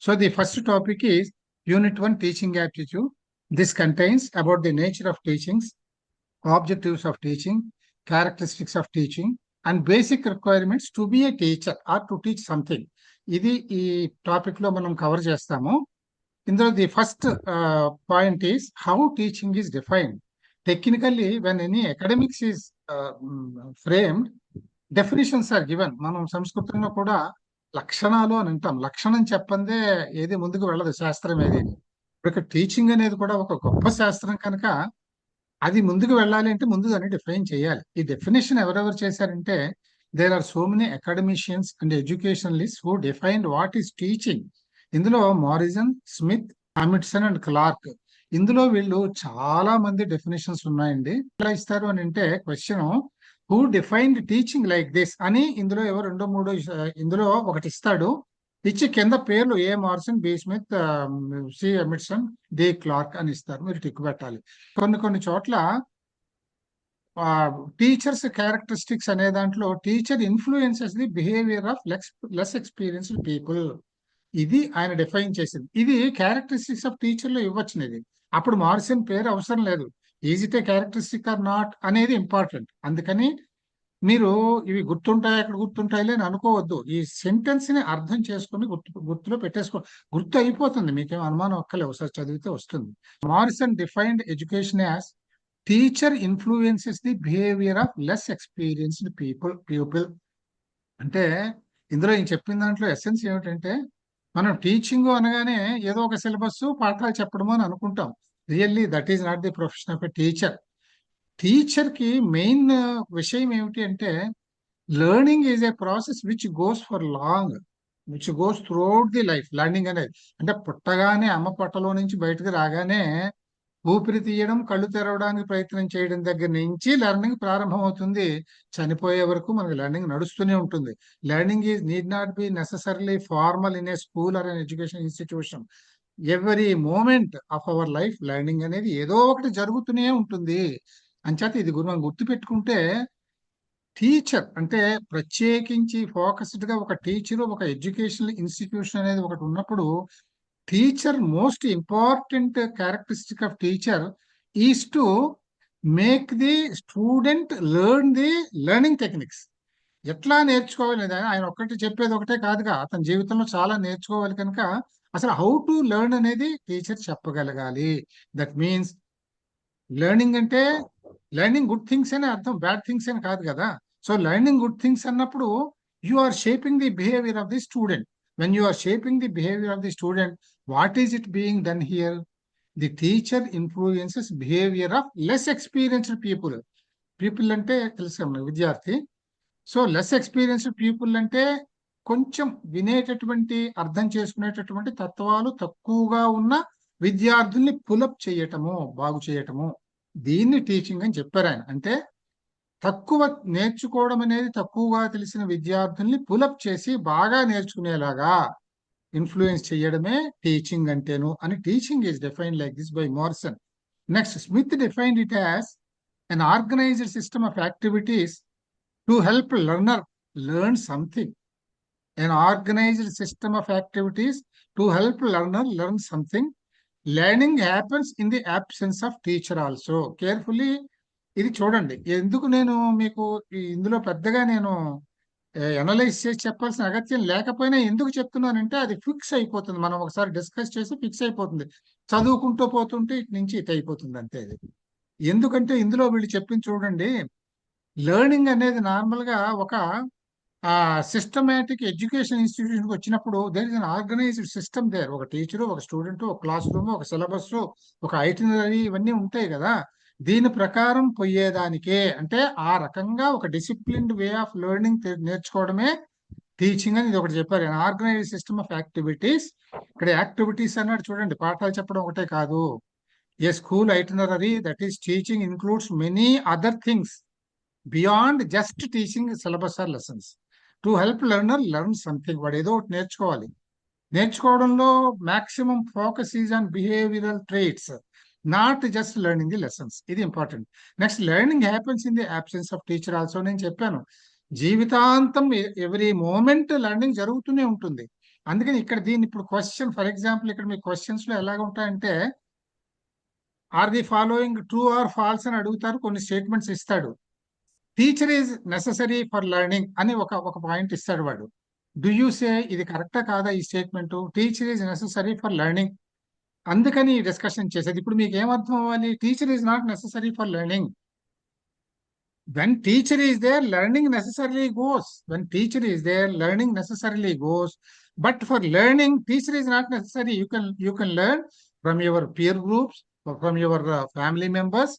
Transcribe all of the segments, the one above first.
So the first topic is Unit 1 Teaching Aptitude. This contains about the nature of teachings, objectives of teaching, characteristics of teaching, and basic requirements to be a teacher or to teach something. ఇది ఈ topic లో మనం cover చేస్తాము. ఇందులో the first point is how teaching is defined. Technically when any academics is framed, definitions are given. మనం సంస్కృతంలో కూడా లక్షణాలు అని అంటాం. లక్షణం చెప్పందే ఏది ముందుకు వెళ్ళదు శాస్త్రం ఏది. ఇప్పుడు టీచింగ్ అనేది కూడా ఒక గొప్ప శాస్త్రం కనుక అది ముందుకు వెళ్ళాలి అంటే ముందు దాన్ని డిఫైన్ చేయాలి. ఈ డెఫినేషన్ ఎవరెవరు చేశారంటే there are so many academicians and educationalist who defined what is teaching. ఇందులో Morrison, Smith, Amitson and Clark, ఇందులో వీళ్ళు చాలా మంది డెఫినేషన్స్ ఉన్నాయండి. ఎలా ఇస్తారు అని అంటే question who defined teaching like this అని ఇందులో ఎవరు రెండో మూడో ఇందులో ఒకటి ఇస్తాడు. ఇచ్చి కింద పేర్లు A Morrison, B Smith, C Amitson, D Clark అని ఇస్తారు. మీరు టిక్ పెట్టాలి. కొన్ని చోట్ల టీచర్స్ క్యారెక్టరిస్టిక్స్ అనే దాంట్లో teacher influences the behaviour of less experienced people. ఇది ఆయన డిఫైన్ చేసింది. ఇది క్యారెక్టరిస్టిక్స్ ఆఫ్ టీచర్ లో ఇవ్వచ్చునేది. అప్పుడు మారిసన్ పేరు అవసరం లేదు. Is it a characteristic or not అనేది ఇంపార్టెంట్. అందుకని మీరు ఇవి గుర్తుంటాయి అక్కడ గుర్తుంటాయి అని అనుకోవద్దు. ఈ సెంటెన్స్ ని అర్థం చేసుకుని గుర్తులో పెట్టేసుకో. గుర్తు అయిపోతుంది, మీకేం అనుమానం ఒక్కలే, ఒకసారి చదివితే వస్తుంది. Morrison defined education as teacher influences the behaviour of less experienced people. అంటే ఇందులో నేను చెప్పిన దాంట్లో ఎసెన్స్ ఏమిటంటే, మనం టీచింగ్ అనగానే ఏదో ఒక సిలబస్ పాఠాలు చెప్పడము అని అనుకుంటాం. Really that is not the profession of a teacher. Teacher కి మెయిన్ విషయం ఏమిటి అంటే learning is a process which goes for long, which goes throughout the life. Learning అనేది అంటే పుట్టగానే అమ్మ పొట్టలో నుంచి బయటకు రాగానే ఊపిరి తీయడం, కళ్ళు తెరవడానికి ప్రయత్నం చేయడం దగ్గర నుంచి లెర్నింగ్ ప్రారంభం అవుతుంది. చనిపోయే వరకు మనకి లెర్నింగ్ నడుస్తూనే ఉంటుంది. Learning is need not be necessarily formal in a school or an education institution. Every moment of our life learning అనేది ఏదో ఒకటి జరుగుతూనే ఉంటుంది. అంచేత ఇది మనం గుర్తుపెట్టుకుంటే టీచర్ అంటే ప్రత్యేకించి ఫోకస్డ్ గా ఒక టీచర్, ఒక ఎడ్యుకేషనల్ ఇన్స్టిట్యూషన్ అనేది ఒకటి ఉన్నప్పుడు teacher most important characteristic of teacher is to make the student learn the learning techniques. ఎట్లా నేర్చుకోవాలి ఆయన ఒక్కటి చెప్పేది ఒకటే కాదుగా, అతని జీవితంలో చాలా నేర్చుకోవాలి కనుక అసలు హౌ టు లెర్న్ అనేది టీచర్ చెప్పగలగాలి. దట్ మీన్స్ లెర్నింగ్ అంటే లెర్నింగ్ గుడ్ థింగ్స్ అని అర్థం, బ్యాడ్ థింగ్స్ అని కాదు కదా. సో లెర్నింగ్ గుడ్ థింగ్స్ అన్నప్పుడు you are shaping the behaviour of the student. When you are shaping the behaviour of the student, what is it being done here? The teacher influences behaviour of less experienced people. People అంటే తెలుసు విద్యార్థి. So less experienced people అంటే కొంచెం వినేటటువంటి, అర్థం చేసుకునేటటువంటి తత్వాలు తక్కువగా ఉన్న విద్యార్థుల్ని పులప్ చేయటము, బాగు చేయటము, దీన్ని టీచింగ్ అని చెప్పారు ఆయన. అంటే తక్కువ నేర్చుకోవడం అనేది తక్కువగా తెలిసిన విద్యార్థుల్ని పులప్ చేసి బాగా నేర్చుకునేలాగా ఇన్ఫ్లుయెన్స్ చేయడమే టీచింగ్ అంటేను అని. Teaching is defined like this by Morrison. Next Smith defined it as an organized system of activities to help learner learn something. An organized system of activities to help learner learn something. Learning happens in the absence of teacher also. Carefully ఇది చూడండి. ఎందుకు నేను మీకు ఇందులో పెద్దగా నేను analyse చేసి చెప్పాల్సిన అగత్యం లేకపోయినా ఎందుకు చెప్తున్నానంటే అది ఫిక్స్ అయిపోతుంది. మనం ఒకసారి డిస్కస్ చేసి ఫిక్స్ అయిపోతుంది. చదువుకుంటూ పోతుంటే ఇటు నుంచి ఇటు అయిపోతుంది అంతే. అది ఎందుకంటే ఇందులో వీళ్ళు చెప్పింది చూడండి, లెర్నింగ్ అనేది నార్మల్ గా ఒక సిస్టమేటిక్ ఎడ్యుకేషన్ ఇన్స్టిట్యూషన్కి వచ్చినప్పుడు there is an organised system there. ఒక టీచరు, ఒక స్టూడెంట్, ఒక క్లాస్ రూమ్, ఒక సిలబస్, ఒక ఐటినరీ, ఇవన్నీ ఉంటాయి కదా. దీని ప్రకారం పోయేదానికే అంటే ఆ రకంగా ఒక డిసిప్లిన్డ్ వే ఆఫ్ లెర్నింగ్ నేర్చుకోవడమే టీచింగ్ అని ఇది ఒకటి చెప్పారు. Organised system of activities. ఇక్కడ యాక్టివిటీస్ అన్నాడు చూడండి, పాఠాలు చెప్పడం ఒకటే కాదు. A school itinerary that is teaching includes many other things beyond just teaching syllabus or lessons to help learner learn something. వాడు ఏదో ఒకటి నేర్చుకోవాలి. నేర్చుకోవడంలో maximum focus is on behavioural traits, not just learning the lessons. ఇది important. Next learning happens in the absence of teacher also. నేను చెప్పాను జీవితాంతం every moment learning జరుగుతూనే ఉంటుంది. అందుకని ఇక్కడ దీన్ని ఇప్పుడు క్వశ్చన్, ఫర్ ఎగ్జాంపుల్ ఇక్కడ మీ క్వశ్చన్స్ లో ఎలాగ ఉంటాయంటే, are the following true or false అని అడుగుతారు, కొన్ని స్టేట్మెంట్స్ ఇస్తాడు. Teacher is necessary for learning అని ఒక ఒక పాయింట్ ఇస్తాడు వాడు. డు యూ సే ఇది కరెక్టా కాదా ఈ statement? Teacher is necessary for learning, అందుకని డిస్కషన్ చేసేది. ఇప్పుడు మీకు ఏమర్థం అవ్వాలి? Teacher is not necessary for learning. When teacher is there, learning necessarily goes. When teacher is there, learning necessarily goes. But for learning, teacher is not necessary. You can learn from your peer groups, or from your family members,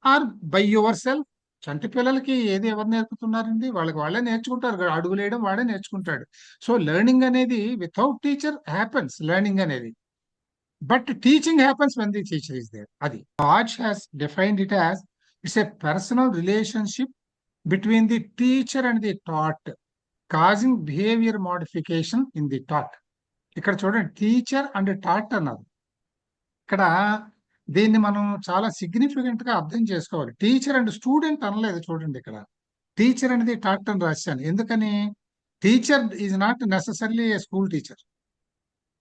or by yourself. చంటి పిల్లలకి ఏది ఎవరు నేర్పుతున్నారండి? వాళ్ళకి వాళ్ళే నేర్చుకుంటారు. అడుగులు వేయడం వాడే నేర్చుకుంటాడు. సో లెర్నింగ్ అనేది వితౌట్ టీచర్ హ్యాపెన్స్, లెర్నింగ్ అనేది. But teaching happens when the teacher is there. అది Hodge has defined it as it's a personal relationship between the teacher and the taught, causing behavior modification in the taught. ఇక్కడ చూడండి, teacher and taught అన్నారు. ఇక్కడ దీన్ని మనం చాలా significant గా అర్థం చేసుకోవాలి. టీచర్ అండ్ స్టూడెంట్ అనలేదు చూడండి, ఇక్కడ టీచర్ అనేది టాట్ అని రాశాను. ఎందుకని? Teacher is not necessarily A school teacher.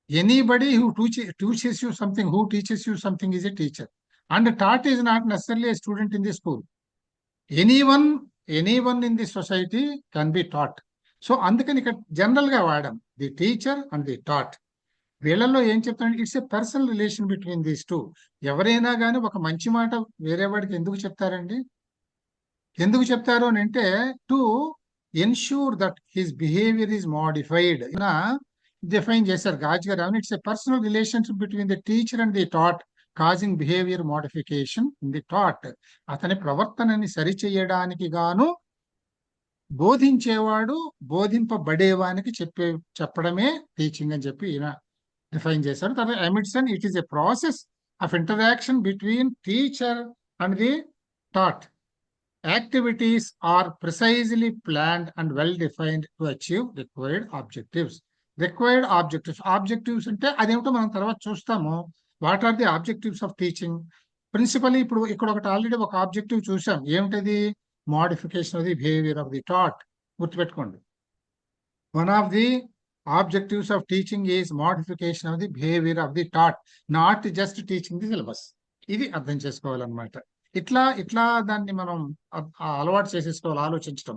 Anybody who teaches you something, who teaches you something is a teacher. And taught is not necessarily a student in the school. Anyone in the society can be taught. So అందుకని ఇక్కడ general గా వాడాం the teacher and the taught. వీళ్ళల్లో ఏం చెప్తాను, it's a personal relation between these two. ఎవరైనా కానీ ఒక మంచి మాట వేరే వాడికి ఎందుకు చెప్తారండి? ఎందుకు చెప్తారు అని అంటే, to ensure that his behaviour is modified. Define చేశారు గాజ్ గారు. It's a personal relationship between the teacher and the taught, causing behaviour modification in the taught. అతని ప్రవర్తనని సరిచేయడానికి గాను బోధించేవాడు బోధింపబడేవానికి చెప్పడమే టీచింగ్ అని చెప్పి ఈయన డిఫైన్ చేశారు. తర్వాత Amidson, it is a process of interaction between teacher and the taught. Activities are precisely planned and well defined to achieve required objectives. Required objectives. Objectives అంటే అదేమిటో మనం తర్వాత చూస్తాము. What are the objectives of teaching? Principally ఇప్పుడు ఇక్కడ ఒకటి already ఒక objective చూసాం. ఏమిటది? Modification of the behaviour of the taught. గుర్తుపెట్టుకోండి, one of the objectives of teaching is modification of the behaviour of the taught, not just teaching the syllabus. ఇది అర్థం చేసుకోవాలన్నమాట. ఇట్లా దాన్ని మనం అలవాటు చేసేసుకోవాలి, ఆలోచించడం.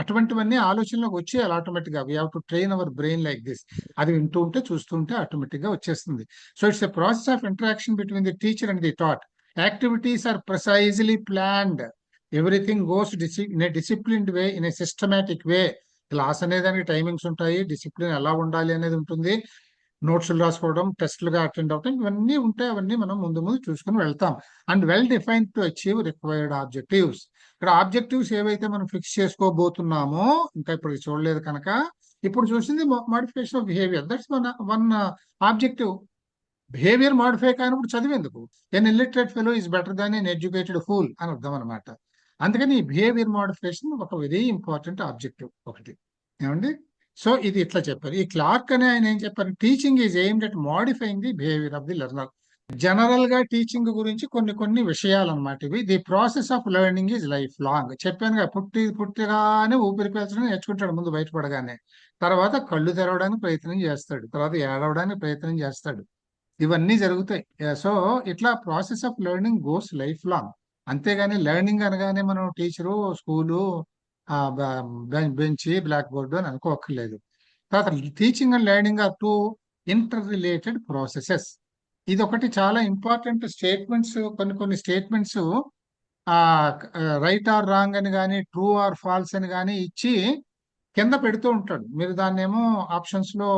అటువంటివన్నీ ఆలోచనలోకి వచ్చేయాలి ఆటోమేటిక్ గా. We have to train our brain like this. అది వింటూ ఉంటే చూస్తూ ఉంటే ఆటోమేటిక్ గా వచ్చేస్తుంది. So it's a process of interaction between the teacher and the taught. Activities are precisely planned. Everything goes in a disciplined way, in a systematic way. Class అనేదానికి timings ఉంటాయి, discipline ఎలా ఉండాలి అనేది ఉంటుంది, నోట్స్లు రాసుకోవడం, టెస్ట్లుగా అటెండ్ అవడం, ఇవన్నీ ఉంటాయి. అవన్నీ మనం ముందు చూసుకుని వెళ్తాం. And well defined to achieve required objectives. ఇక్కడ ఆబ్జెక్టివ్స్ ఏవైతే మనం ఫిక్స్ చేసుకోబోతున్నామో, ఇంకా ఇప్పుడు చూడలేదు కనుక, ఇప్పుడు చూసింది modification of behaviour. That's one objective. Behaviour modify కానప్పుడు చదివేందుకు? An illiterate fellow is better than an educated fool అని అర్థం అనమాట. అందుకని ఈ బిహేవియర్ మోడిఫికేషన్ ఒక వెరీ ఇంపార్టెంట్ ఆబ్జెక్టివ్ ఒకటి. ఏమండి? సో ఇది ఇట్లా చెప్పారు. ఈ క్లార్క్ అనే ఆయన ఏం చెప్పారు? Teaching is aimed at modifying the behaviour of the learner. General గా టీచింగ్ గురించి కొన్ని విషయాలు అనమాట ఇవి. The process of learning is life long. చెప్పానుగా, పుట్టిగానే ఊపిరి పీల్చడం నేర్చుకుంటాడు ముందు బయటపడగానే. తర్వాత కళ్ళు తెరవడానికి ప్రయత్నం చేస్తాడు, తర్వాత ఏడవడానికి ప్రయత్నం చేస్తాడు. ఇవన్నీ జరుగుతాయి. సో ఇట్లా process of learning goes life long. అంతేగాని లెర్నింగ్ అనగానే మనం teacher, school, bench, black board అని అనుకోక్కర్లేదు. తర్వాత teaching and learning are two inter related processes. ఇది ఒకటి చాలా ఇంపార్టెంట్ స్టేట్మెంట్స్. కొన్ని స్టేట్మెంట్స్ రైట్ ఆర్ రాంగ్ అని కానీ, ట్రూ ఆర్ ఫాల్స్ అని కానీ ఇచ్చి కింద పెడుతూ ఉంటాడు. మీరు దాన్ని ఏమో ఆప్షన్స్ లో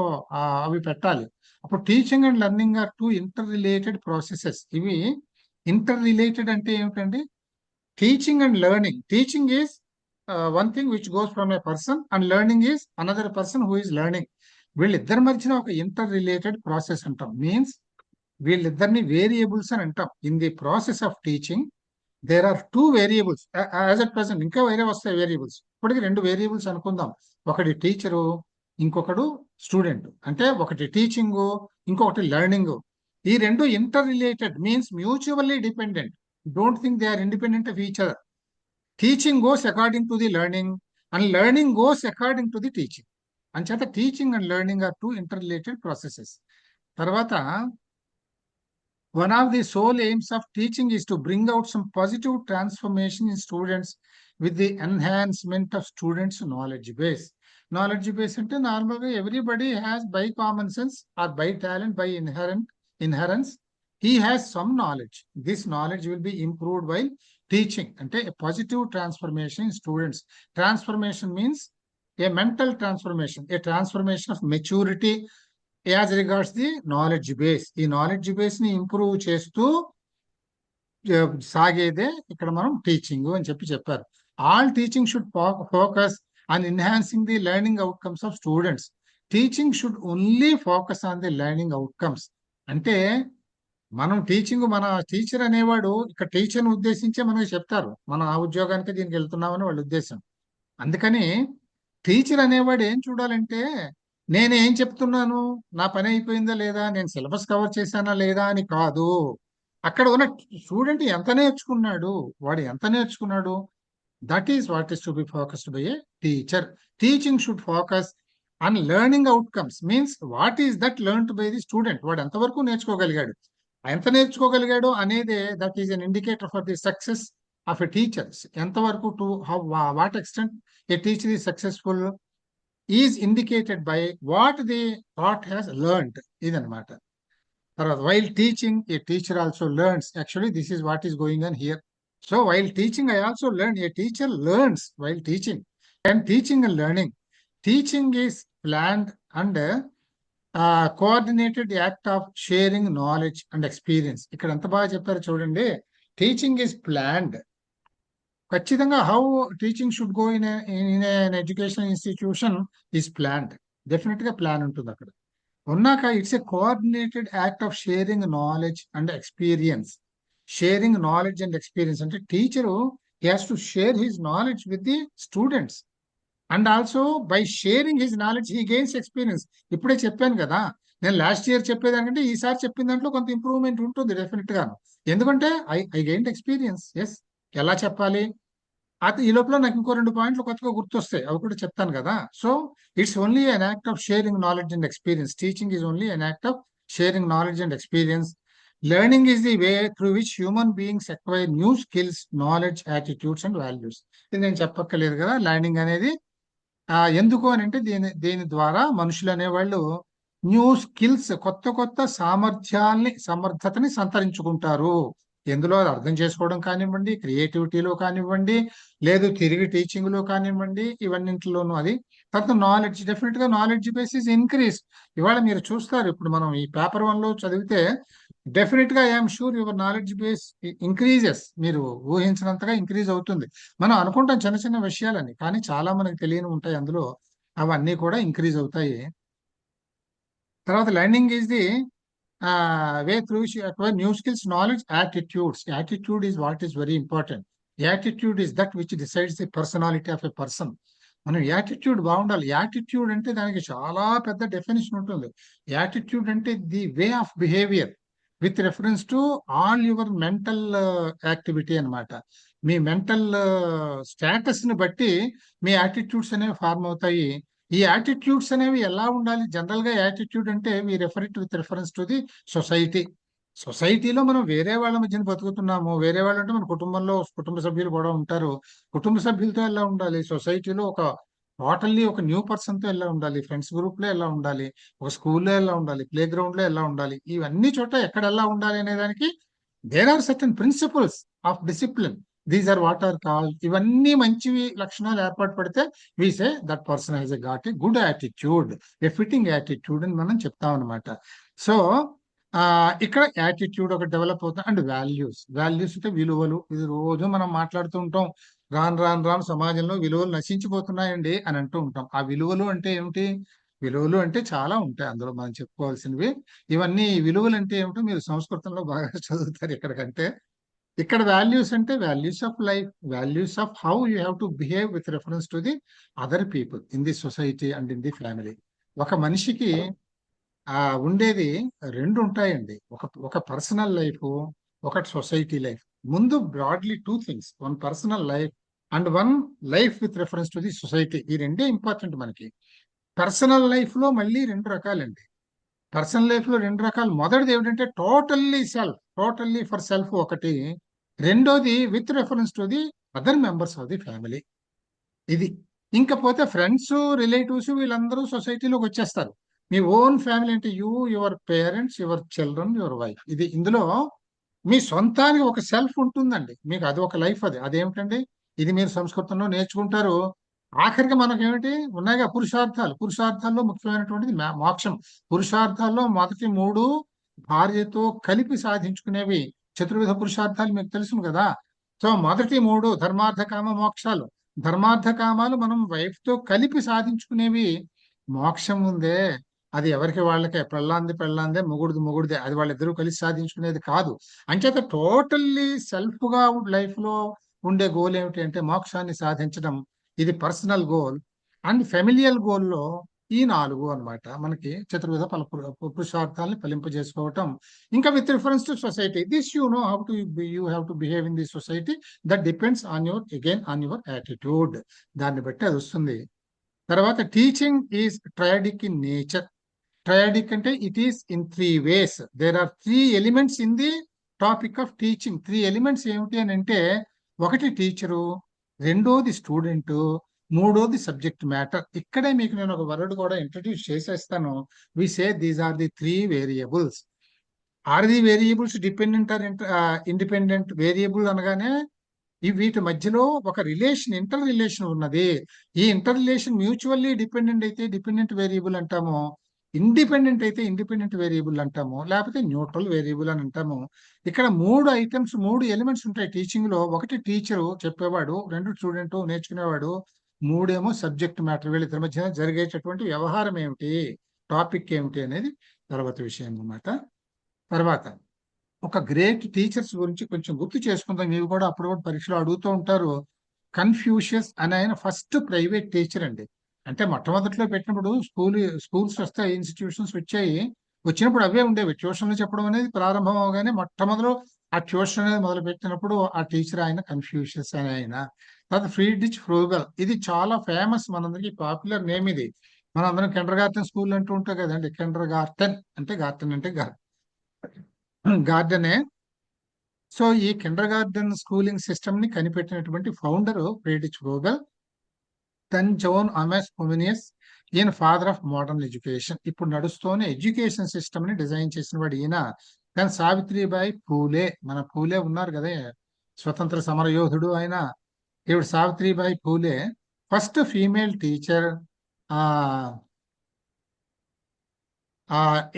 అవి పెట్టాలి. అప్పుడు teaching and learning are two inter related processes. ఇవి ఇంటర్ రిలేటెడ్ అంటే ఏమిటండి? Teaching and learning. Teaching is one thing which goes from a person, and learning is another person who is learning. వీళ్ళిద్దరి మధ్యన ఒక ఇంటర్ రిలేటెడ్ ప్రాసెస్ అంటాం. Means వీళ్ళిద్దరిని variables అని అంటాం. In the process of teaching there are two variables as at present. ఇంకా వేరే వస్తాయి వేరియబుల్స్. ఇప్పటికి రెండు వేరియబుల్స్ అనుకుందాం. ఒకటి టీచరు, ఇంకొకడు స్టూడెంట్. అంటే ఒకటి టీచింగ్, ఇంకొకటి లెర్నింగ్. ఈ రెండు inter related means mutually dependent. Don't think they are independent of each other. Teaching goes according to the learning, and learning goes according to the teaching. అంచేత teaching and learning are two inter related processes. తర్వాత one of the sole aims of teaching is to bring out some positive transformation in students with the enhancement of students' knowledge base. Knowledge base అంటే నార్మల్గా everybody has by common sense or by talent, by inherence, he has some knowledge. This knowledge will be improved while teaching. అంటే a positive transformation in students. Transformation means a mental transformation, a transformation of maturity as regards the knowledge base. ఈ knowledge base ని improve చేస్తూ సాగేదే ఇక్కడ మనం teaching అని చెప్పారు. All teaching should focus on enhancing the learning outcomes of students. Teaching should only focus on the learning outcomes. అంటే మనం teaching, మన టీచర్ అనేవాడు ఇక్కడ టీచర్ని ఉద్దేశించే మనకి చెప్తారు, మనం ఆ ఉద్యోగానికి దీనికి వెళ్తున్నామని వాళ్ళ ఉద్దేశం. అందుకని టీచర్ అనేవాడు ఏం చూడాలంటే, నేను ఏం చెప్తున్నాను, నా పని అయిపోయిందా లేదా, నేను సిలబస్ కవర్ చేశానా లేదా అని కాదు. అక్కడ ఉన్న స్టూడెంట్ ఎంత నేర్చుకున్నాడు, వాడు ఎంత నేర్చుకున్నాడు, that is what is to be focused by a teacher. Teaching should focus on learning outcomes. Means what is that learned by the student. వాడు ఎంతవరకు నేర్చుకోగలిగాడు, ఎంత నేర్చుకోగలిగాడు అనేది that is an indicator for the success of a teacher. ఎంతవరకు, to how, what extent a teacher is successful is indicated by what the thought has learned. ఇదనమాట. తర్వాత while teaching a teacher also learns. Actually this is what is going on here. So while teaching I also learn. A teacher learns while teaching. And teaching and learning. Teaching is planned and coordinated act of sharing knowledge and experience. ఇక్కడ ఎంత బాగా చెప్పారు చూడండి. Teaching is planned. ఖచ్చితంగా how teaching should go in education institution is planned. Definite గా plan ఉంటుంది అక్కడ. ఉన్నాక it's a coordinated act of sharing knowledge and experience. Sharing knowledge and experience అంటే teacher he has to share his knowledge with the students. And also by sharing his knowledge he gains experience. ఇప్పుడే చెప్పాను కదా, నేను last year చెప్పేదానికంటే ఈసారి చెప్పిన దాంట్లో కొంత improvement ఉంటుంది డెఫినెట్ గా. ఎందుకంటే ఐ గెయిన్ ఎక్స్పీరియన్స్. ఎస్, ఎలా చెప్పాలి, అది ఈ లోపల నాకు ఇంకో 2 పాయింట్లు కొత్తగా గుర్తొస్తాయి, అవి కూడా చెప్తాను కదా. So it's only an act of sharing knowledge and experience. Teaching is only an act of sharing knowledge and experience. Learning is the way through which human beings acquire new skills, knowledge, attitudes and values. ఇది నేను చెప్పక్కర్లేదు కదా. Learning అనేది ఎందుకు అని అంటే దీని ద్వారా మనుషులు అనేవాళ్ళు న్యూ స్కిల్స్, కొత్త కొత్త సమర్థతని సంతరించుకుంటారు. ఎందులో అది అర్థం చేసుకోవడం కానివ్వండి, క్రియేటివిటీలో కానివ్వండి, లేదు తిరిగి టీచింగ్ లో కానివ్వండి, ఇవన్నింటిలోనూ అది. తర్వాత నాలెడ్జ్, డెఫినెట్ గా నాలెడ్జ్ బేసిస్ ఇంక్రీజ్. ఇవాళ మీరు చూస్తారు, ఇప్పుడు మనం ఈ పేపర్ 1 లో చదివితే డెఫినెట్ గా I'm sure your knowledge base increases. మీరు ఊహించినంతగా ఇంక్రీజ్ అవుతుంది. మనం అనుకుంటాం చిన్న చిన్న విషయాలని, కానీ చాలా మనకు తెలియని ఉంటాయి అందులో, అవన్నీ కూడా ఇంక్రీజ్ అవుతాయి. తర్వాత learning is the way through which you acquire new skills, knowledge, attitudes. Attitude is what is very important. Attitude is that which decides the personality of a person. మనం యాటిట్యూడ్ బాగుండాలి. యాటిట్యూడ్ అంటే దానికి చాలా పెద్ద definition ఉంటుంది. Attitude అంటే the way of behaviour with reference to all your mental activity అన్నమాట. మీ mental status ని బట్టి మీ యాటిట్యూడ్స్ అనేవి ఫార్మ్ అవుతాయి. ఈ యాటిట్యూడ్స్ అనేవి ఎలా ఉండాలి? జనరల్ గా యాటిట్యూడ్ అంటే we refer it with reference to the society. సొసైటీలో మనం వేరే వాళ్ళ మధ్యన బతుకుతున్నాము. వేరే వాళ్ళు అంటే మన కుటుంబంలో కుటుంబ సభ్యులు కూడా ఉంటారు. కుటుంబ సభ్యులతో ఎలా ఉండాలి? సొసైటీలో ఒక టోటల్లీ ఒక న్యూ పర్సన్ తో ఎలా ఉండాలి? ఫ్రెండ్స్ గ్రూప్ లో ఎలా ఉండాలి? ఒక స్కూల్లో ఎలా ఉండాలి? ప్లే గ్రౌండ్ లో ఎలా ఉండాలి? ఇవన్నీ చోట ఎక్కడ ఎలా ఉండాలి అనే దానికి there are certain principles of discipline. These are what are called. ఇవన్నీ మంచివి లక్షణాలు ఏర్పాటు పడితే we say that person has a got a good attitude, a fitting attitude అని మనం చెప్తాం అనమాట. సో ఇక్కడ యాటిట్యూడ్ ఒక డెవలప్ అవుతుంది. And values. వాల్యూస్ అంటే విలువలు. ఇది రోజు మనం మాట్లాడుతూ ఉంటాం. రాను రాను రాను సమాజంలో విలువలు నశించిపోతున్నాయండి అని అంటూ ఉంటాం. ఆ విలువలు అంటే ఏమిటి? విలువలు అంటే చాలా ఉంటాయి అందులో మనం చెప్పుకోవాల్సినవి. ఇవన్నీ విలువలు అంటే ఏమిటో మీరు సంస్కృతంలో బాగా చదువుతారు ఇక్కడికంటే. ఇక్కడ వాల్యూస్ అంటే values of life, values of how you have to behave with reference to the other people in the society and in the family. ఒక మనిషికి ఉండేది 2 ఉంటాయండి. ఒక పర్సనల్ లైఫ్, ఒకటి సొసైటీ లైఫ్. ముందు broadly 2 things, 1 personal life and 1 life with reference to the society. ఈ రెండే important మనకి. పర్సనల్ లైఫ్ లో మళ్ళీ రెండు రకాలండి. పర్సనల్ లైఫ్ లో రెండు రకాలు. మొదటిది ఏమిటంటే టోటల్లీ ఫర్ సెల్ఫ్ ఒకటి. రెండోది with reference to the other members of the family. ఇది. ఇంకపోతే ఫ్రెండ్స్, రిలేటివ్స్ వీళ్ళందరూ సొసైటీలోకి వచ్చేస్తారు. మీ ఓన్ ఫ్యామిలీ అంటే you, your parents, your children, your wife. ఇది ఇందులో మీ సొంతానికి ఒక సెల్ఫ్ ఉంటుందండి. మీకు అది ఒక లైఫ్. అదేమిటండి? ఇది మీరు సంస్కృతంలో నేర్చుకుంటారు. ఆఖరికి మనకేమిటి ఉన్నాయిగా పురుషార్థాల్లో ముఖ్యమైనటువంటిది మోక్షం. పురుషార్థాల్లో మొదటి మూడు భార్యతో కలిపి సాధించుకునేవి చతుర్విధ పురుషార్థాలు మీకు తెలుసు కదా. సో మొదటి మూడు ధర్మార్థ కామ మోక్షాలు. ధర్మార్థ కామాలు మనం వైఫ్ తో కలిపి సాధించుకునేవి. మోక్షం ఉందే, అది ఎవరికి వాళ్ళకే, పెళ్ళాందే మొగుడిదే, అది వాళ్ళిద్దరూ కలిసి సాధించుకునేది కాదు. అంచేత టోటల్లీ సెల్ఫ్ గా లైఫ్ లో ఉండే గోల్ ఏమిటి అంటే మోక్షాన్ని సాధించడం. ఇది పర్సనల్ గోల్. అండ్ ఫెమిలియల్ గోల్లో ఈ నాలుగు అన్నమాట మనకి చతుర్విధ పురుషార్థాలను ఫలింపజేసుకోవటం. ఇంకా with reference to society, this you know how to you have to behave in the society. That depends on your attitude. దాన్ని బట్టి అది వస్తుంది. తర్వాత teaching is triadic in nature. Triadic అంటే it is in three ways. There are three elements in the topic of teaching. Three elements ఏమిటి అని అంటే, ఒకటి టీచరు, రెండోది స్టూడెంట్, మూడోది సబ్జెక్ట్ మ్యాటర్. ఇక్కడే మీకు నేను ఒక వర్డ్ కూడా ఇంట్రడ్యూస్ చేసేస్తాను. We say these are the three variables. Are the variables dependent or independent? Variable అనగానే వీటి మధ్యలో ఒక ఇంటర్ రిలేషన్ ఉన్నది. ఈ ఇంటర్ రిలేషన్ మ్యూచువల్లీ డిపెండెంట్ అయితే డిపెండెంట్ వేరియబుల్ అంటాము, ఇండిపెండెంట్ అయితే ఇండిపెండెంట్ వేరియబుల్ అంటాము, లేకపోతే న్యూట్రల్ వేరియబుల్ అని అంటాము. ఇక్కడ మూడు ఎలిమెంట్స్ ఉంటాయి టీచింగ్ లో. ఒకటి టీచరు చెప్పేవాడు, రెండు స్టూడెంట్ నేర్చుకునేవాడు, మూడేమో సబ్జెక్ట్ మ్యాటర్. వీళ్ళిద్దరి మధ్య జరిగేటటువంటి వ్యవహారం ఏమిటి, టాపిక్ ఏమిటి అనేది తర్వాత విషయం అన్నమాట. తర్వాత ఒక గ్రేట్ టీచర్స్ గురించి కొంచెం గుర్తు చేసుకుందాం. ఇవి కూడా అప్పుడు పరీక్షలో అడుగుతూ ఉంటారు. కన్ఫ్యూషియస్ అని ఆయన ఫస్ట్ ప్రైవేట్ టీచర్ అండి. అంటే మొట్టమొదట్లో పెట్టినప్పుడు స్కూల్స్ వస్తాయి, ఇన్స్టిట్యూషన్స్ వచ్చాయి. వచ్చినప్పుడు అవే ఉండేవి. ట్యూషన్లు చెప్పడం అనేది ప్రారంభం అవగానే మొట్టమొదలు ఆ ట్యూషన్ అనేది మొదలు పెట్టినప్పుడు ఆ టీచర్ ఆయన కన్ఫ్యూషియస్ అని ఆయన. తర్వాత ఫ్రీడ్రిచ్ ఫ్రూగల్, ఇది చాలా ఫేమస్, మనందరికి పాపులర్ నేమ్ ఇది. మనందరం కిండర్ గార్టెన్ స్కూల్ అంటూ ఉంటాం కదండి. కిండర్ గార్టెన్ అంటే గార్డెనే. సో ఈ కిండర్ గార్డెన్ స్కూలింగ్ సిస్టమ్ ని కనిపెట్టినటువంటి founder Friedrich Froebel. Then John Amos Comenius, ఈయన ఫాదర్ ఆఫ్ మోడర్న్ ఎడ్యుకేషన్. ఇప్పుడు నడుస్తూనే ఎడ్యుకేషన్ సిస్టమ్ ని డిజైన్ చేసిన వాడు ఈయన. దెన్ సావిత్రిబాయి పూలే, మన పూలే ఉన్నారు కదా, స్వతంత్ర సమర యోధుడు ఆయన. ఈవిడ Savitribai Phule first female teacher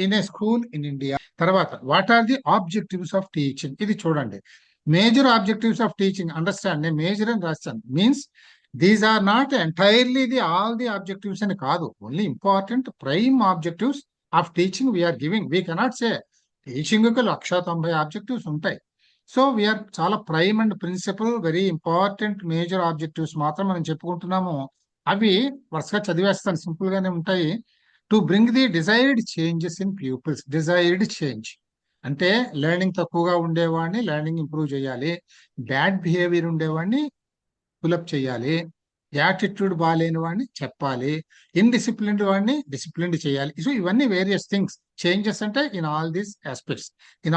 in a school in India. తర్వాత what are the objectives of teaching, ఇది చూడండి. Major objectives of teaching, understand, నేను మేజర్ అని రాస్తాను. Means these are not entirely all the objectives అని కాదు, only important prime objectives of teaching we're giving. We cannot say teaching కు 190 objectives ఉంటాయి. So we're చాలా prime and principal very important major objectives మాత్రం మనం చెప్పుకుంటున్నాము. అవి వరుసగా చదివేస్తాను, సింపుల్ గానే ఉంటాయి. To bring the desired changes in peoples. Desired change అంటే లెర్నింగ్ తక్కువగా ఉండేవాడిని లెర్నింగ్ ఇంప్రూవ్ చేయాలి, బ్యాడ్ బిహేవియర్ ఉండేవాడిని పులప్ చేయాలి, యాటిట్యూడ్ బాగాలేని వాడిని చెప్పాలి, ఇన్డిసిప్లిన్డ్ వాడిని డిసిప్లిన్డ్ చేయాలి. సో ఇవన్నీ వేరియస్ థింగ్స్. చేంజెస్ అంటే in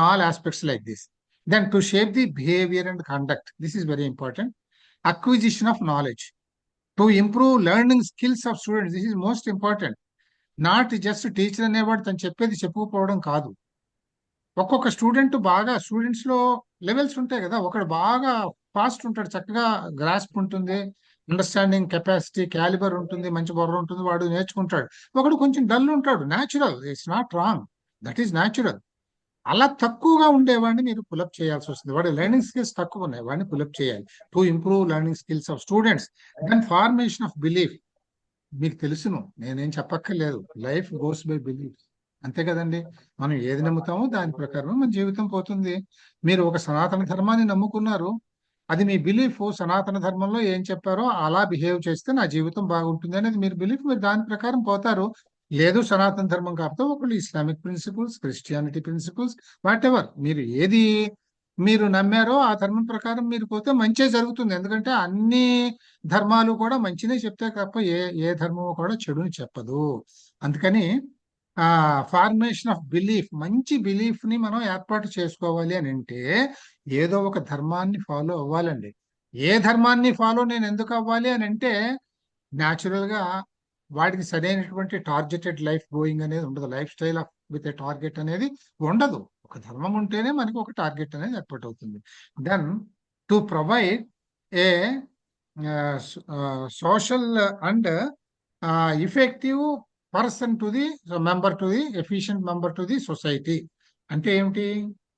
all aspects like this. Then to shape the behaviour and conduct, this is very important. Acquisition of knowledge, to improve learning skills of students, this is most important. Not just teacher అనేవాడు తను చెప్పేది చెప్పుకోవడం కాదు. ఒక్కొక్క students లో levels ఉంటాయి కదా. ఒకడు బాగా ఫాస్ట్ ఉంటాడు, చక్కగా గ్రాస్ప్ ఉంటుంది, అండర్స్టాండింగ్ కెపాసిటీ క్యాలిబర్ ఉంటుంది, మంచి బుర్ర ఉంటుంది, వాడు నేర్చుకుంటాడు. ఒకడు కొంచెం డల్ ఉంటాడు, natural, it's not wrong, that is natural. అలా తక్కువగా ఉండేవాడిని మీరు పులప్ చేయాల్సి వస్తుంది. వాడి లెర్నింగ్ స్కిల్స్ తక్కువ ఉన్నాయి, వాడిని పులప్ చేయాలి to improve learning skills of students. Then formation of belief, మీకు తెలుసును, నేనేం చెప్పక్కర్లేదు, లైఫ్ గోస్ బై బిలీఫ్, అంతే కదండి. మనం ఏది నమ్ముతామో దాని ప్రకారం మన జీవితం పోతుంది. మీరు ఒక సనాతన ధర్మాన్ని నమ్ముకున్నారు, అది మీ బిలీఫ్. సనాతన ధర్మంలో ఏం చెప్పారో అలా బిహేవ్ చేస్తే నా జీవితం బాగుంటుంది అనేది మీరు బిలీఫ్, మీరు దాని ప్రకారం పోతారు. లేదు సనాతన ధర్మం కాకపోతే ఒకళ్ళు Islamic principles, Christianity principles, whatever, మీరు ఏది మీరు నమ్మారో ఆ ధర్మం ప్రకారం మీరు పోతే మంచే జరుగుతుంది. ఎందుకంటే అన్ని ధర్మాలు కూడా మంచినే చెప్తాయి తప్ప ఏ ధర్మము కూడా చెడుని చెప్పదు. అందుకని ఆ ఫార్మేషన్ ఆఫ్ బిలీఫ్, మంచి బిలీఫ్ ని మనం ఏర్పాటు చేసుకోవాలి అని అంటే ఏదో ఒక ధర్మాన్ని ఫాలో అవ్వాలండి. ఏ ధర్మాన్ని ఫాలో నేను ఎందుకు అవ్వాలి అని అంటే న్యాచురల్ గా వాడికి సరైనటువంటి టార్గెటెడ్ లైఫ్ గోయింగ్ అనేది ఉండదు. Life style of with a target అనేది ఉండదు. ఒక ధర్మం ఉంటేనే మనకి ఒక టార్గెట్ అనేది ఏర్పాటు అవుతుంది. Then to provide a social and effective person to the member to the efficient member to the society. అంటే ఏమిటి?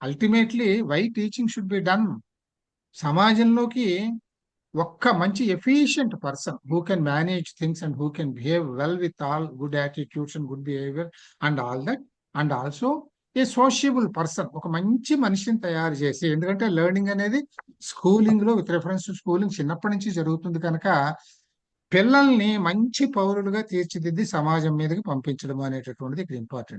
Ultimately why teaching should be done. సమాజంలోకి ఒక్క మంచి efficient person who can manage things and who can behave well with all good attitudes and good behaviour and all that, and also a sociable person, ఒక మంచి మనిషిని తయారు చేసి, ఎందుకంటే learning అనేది స్కూలింగ్ లో విత్ రెఫరెన్స్ టు స్కూలింగ్ చిన్నప్పటి నుంచి జరుగుతుంది కనుక పిల్లల్ని మంచి పౌరులుగా తీర్చిదిద్ది సమాజం మీదకి పంపించడం అనేటటువంటిది ఇక్కడ ఇంపార్టెంట్.